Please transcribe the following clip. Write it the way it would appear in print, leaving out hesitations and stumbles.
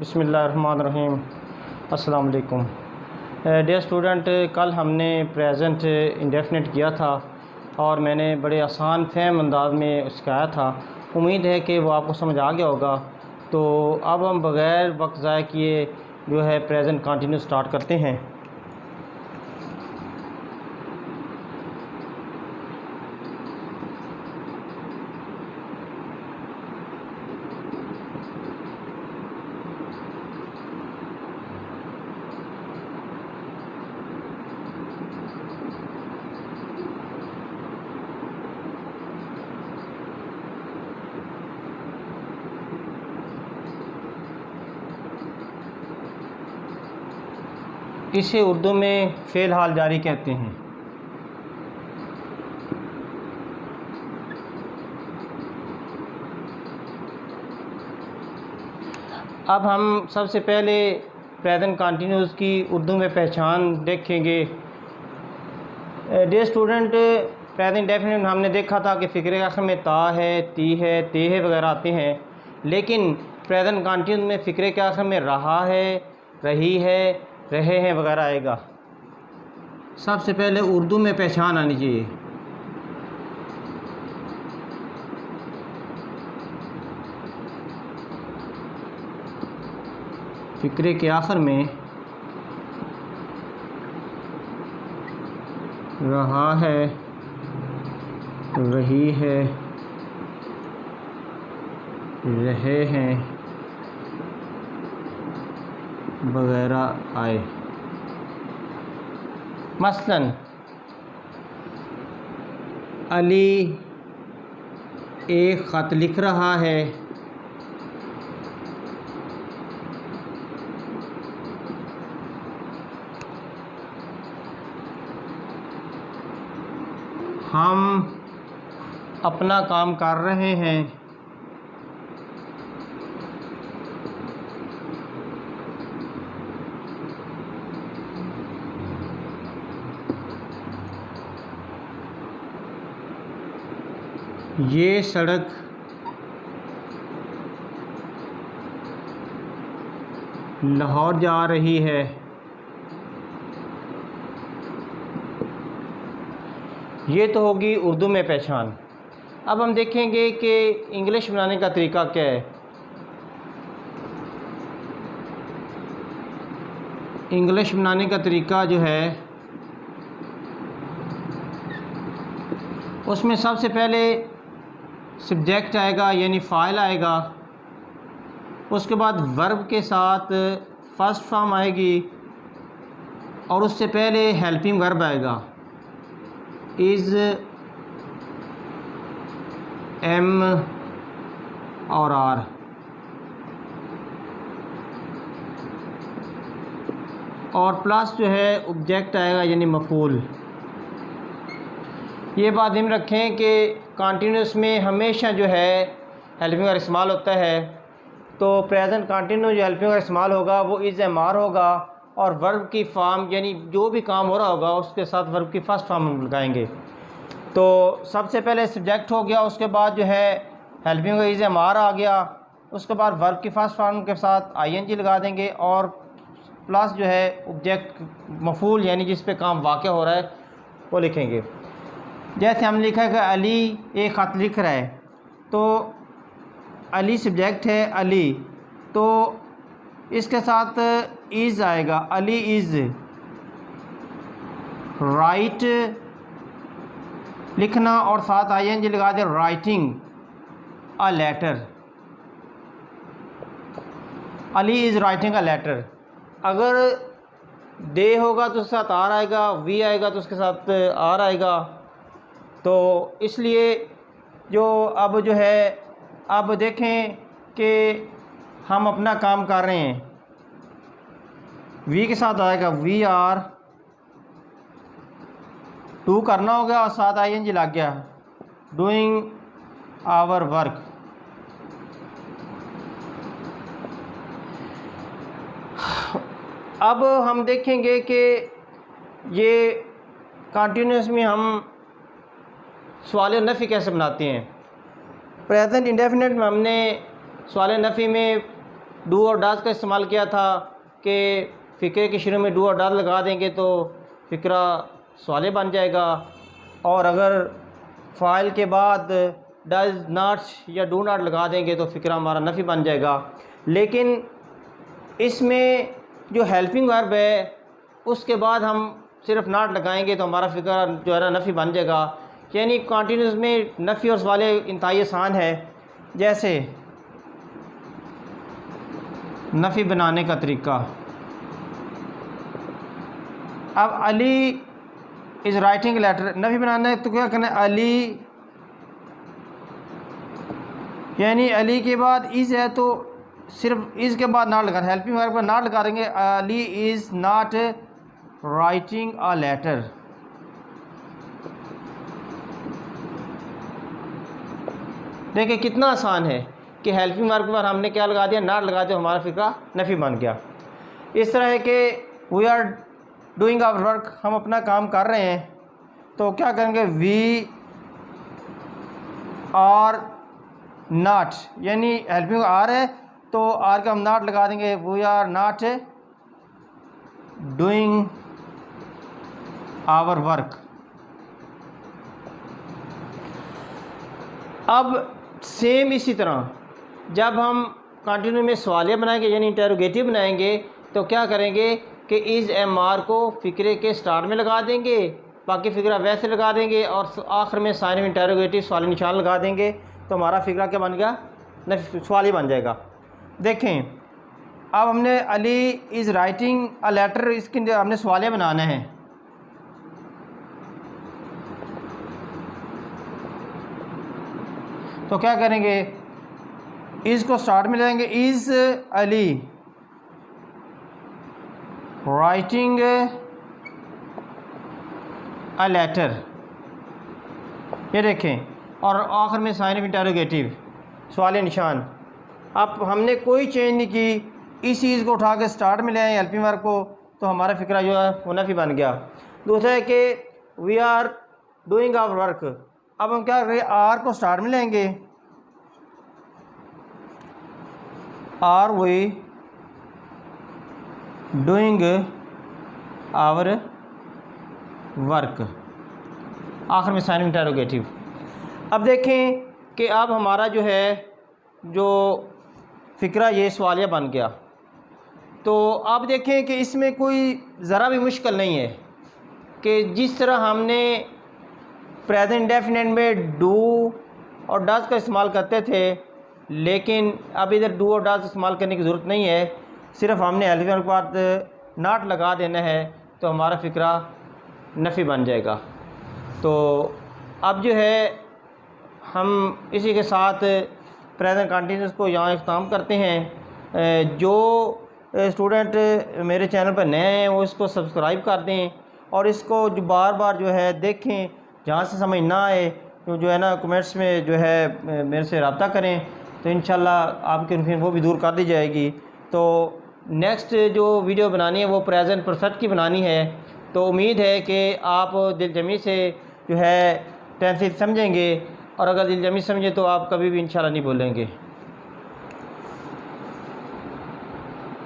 बिस्मिल्लाहिर्रहमानिर्रहीम। अस्सलाम वालेकुम। डियर स्टूडेंट, कल हमने प्रेजेंट इंडेफिनिट किया था और मैंने बड़े आसान फहम अंदाज में सिखाया था। उम्मीद है कि वो आपको समझ आ गया होगा। तो अब हम बग़ैर वक्त ज़ाय किए जो है प्रेजेंट कंटिन्यू स्टार्ट करते हैं। इसे उर्दू में फ़ेल हाल जारी कहते हैं। अब हम सबसे पहले प्रेजेंट कंटिन्यूस की उर्दू में पहचान देखेंगे। डियर स्टूडेंट, प्रेजेंट डेफिनेट हमने देखा था कि फ़िक्रे के आखिर में ता है, ती है, ते है वगैरह आते हैं, लेकिन प्रेजेंट कंटिन्यूस में फ़िक्रे के आखिर में रहा है, रही है, रहे हैं वगैरह आएगा। सबसे पहले उर्दू में पहचान आनी चाहिए। फ़िक्रे के आखिर में रहा है, रही है, रहे हैं वगैरह आए। मसलन अली एक ख़त लिख रहा है, हम अपना काम कर रहे हैं, ये सड़क लाहौर जा रही है। ये तो होगी उर्दू में पहचान। अब हम देखेंगे कि इंग्लिश बनाने का तरीका क्या है। इंग्लिश बनाने का तरीका जो है उसमें सबसे पहले सब्जेक्ट आएगा यानी फ़ाइल आएगा, उसके बाद वर्ब के साथ फर्स्ट फॉर्म आएगी और उससे पहले हेल्पिंग वर्ब आएगा, इज़, एम और आर। और प्लस जो है ऑब्जेक्ट आएगा यानी मफूल। ये बात ध्यान रखें कि कंटिन्यूस में हमेशा जो है हेल्पिंग वर्ब इस्तेमाल होता है। तो प्रेजेंट कंटिन्यू जो हेल्पिंग वर्ब इस्तेमाल होगा वो इज़ एम आर होगा और वर्ब की फॉर्म यानी जो भी काम हो रहा होगा उसके साथ वर्ब की फ़र्स्ट फॉर्म हम लगाएंगे। तो सबसे पहले सब्जेक्ट हो गया, उसके बाद जो है helping verb is am are आ गया, उसके बाद वर्ब की फ़र्स्ट फॉर्म के साथ आईएनजी लगा देंगे और प्लस जो है ऑब्जेक्ट मफूल यानी जिस पे काम वाक़ हो रहा है वो लिखेंगे। जैसे हमने लिखा है कि अली एक ख़त लिख रहा है, तो अली सब्जेक्ट है अली, तो इसके साथ इज़ आएगा, अली इज़ राइट लिखना और साथ आईएनजी लगा दे, writing a letter. Ali is writing a letter. अगर दे होगा तो उसके साथ आर आएगा, वी आएगा तो उसके साथ आर आएगा। तो इसलिए जो अब जो है अब देखें कि हम अपना काम कर रहे हैं, वी के साथ आएगा वी आर, टू करना हो गया और साथ आईएनजी लग गया, डूइंग आवर वर्क। अब हम देखेंगे कि ये कंटिन्यूस में हम सवाल नफ़ी कैसे बनाते हैं। प्रेजेंट इंडेफिनिट में हमने सवाल नफ़ी में डू और डज का इस्तेमाल किया था कि फ़िक्रे के शुरू में डू और डज लगा देंगे तो फ़िक्रा सवाले बन जाएगा, और अगर फ़ाइल के बाद डज नॉट या डू नॉट लगा देंगे तो फ़िक्रा हमारा नफ़ी बन जाएगा। लेकिन इसमें जो हेल्पिंग वर्ब है उसके बाद हम सिर्फ नॉट लगाएंगे तो हमारा फ़िक्रा जो है ना नफ़ी बन जाएगा। यानी कॉन्टीन्यूस में नफ़ी और सवाले इंतहाई आसान है। जैसे नफ़ी बनाने का तरीका, अब अली इज़ राइटिंग लेटर, नफ़ी बनाना है तो क्या करना है, अली यानी अली के बाद इज़ है तो सिर्फ इज़ के बाद नॉट लगाना, हेल्पिंग वर्ब पर नॉट लगा देंगे, Ali is not writing a letter. देखिए कितना आसान है कि हेल्पिंग वर्ब पर हमने क्या लगा दिया, नॉट लगा दिया, हमारा फ़िक्रा नफ़ी बन गया। इस तरह है कि we are doing our work, हम अपना काम कर रहे हैं तो क्या करेंगे, वी आर नॉट, यानी हेल्पिंग आर है तो आर का हम नॉट लगा देंगे, we are not doing our work. अब सेम इसी तरह जब हम कंटिन्यू में सवालिया बनाएंगे यानी इंटेरोगेटिव बनाएंगे तो क्या करेंगे कि इज़ एम आर को फ़िक्रे के स्टार्ट में लगा देंगे, बाकी फ़िक्रा वैसे लगा देंगे और आखिर में साइन में इंटेरोगेटिव सवाल निशान लगा देंगे तो हमारा फ़िक्रा क्या बन गया, सवाली बन जाएगा। देखें अब हमने Ali is writing a letter, इसके हमने सवालिया बनाना है तो क्या करेंगे, इज़ को स्टार्ट में लेंगे, is Ali writing a letter, ये देखें, और आखिर में साइन ऑफ इंटेरोगेटिव सवाल निशान। अब हमने कोई चेंज नहीं की, इस चीज़ को उठा के स्टार्ट में ले आए हेल्पिंग वर्ब को तो हमारा फ़िक्रा जो है वो नफ़ी बन गया। दूसरा है कि we are doing our work, अब हम क्या करेंगे, आर को स्टार्ट में लेंगे, are we doing our work, आखिर में साइन इंटेरोगेटिव। अब देखें कि अब हमारा जो है जो फ़िक्रा ये सवालिया बन गया। तो आप देखें कि इसमें कोई ज़रा भी मुश्किल नहीं है कि जिस तरह हमने प्रेजेंट डेफिनेट में डू और डज का इस्तेमाल करते थे, लेकिन अब इधर डू और डज इस्तेमाल करने की ज़रूरत नहीं है, सिर्फ हमने हेल्पिंग वर्ब के बाद नॉट लगा देना है तो हमारा फ़िक्रा नफ़ी बन जाएगा। तो अब जो है हम इसी के साथ प्रेजेंट कंटिन्यूस को यहाँ इख्तिताम करते हैं। जो स्टूडेंट मेरे चैनल पर नए हैं वो इसको सब्सक्राइब कर दें और इसको जो बार बार जो है देखें, जहाँ से समझ ना आए तो जो है ना कमेंट्स में जो है मेरे से रब्ता करें तो इंशाल्लाह आपकी कन्फ्यूजन वो भी दूर कर दी जाएगी। तो नेक्स्ट जो वीडियो बनानी है वो प्रेजेंट परफेक्ट की बनानी है, तो उम्मीद है कि आप दिलजमी से जो है टेंस समझेंगे और अगर दिलजमी समझे तो आप कभी भी इंशाल्लाह नहीं भूलेंगे।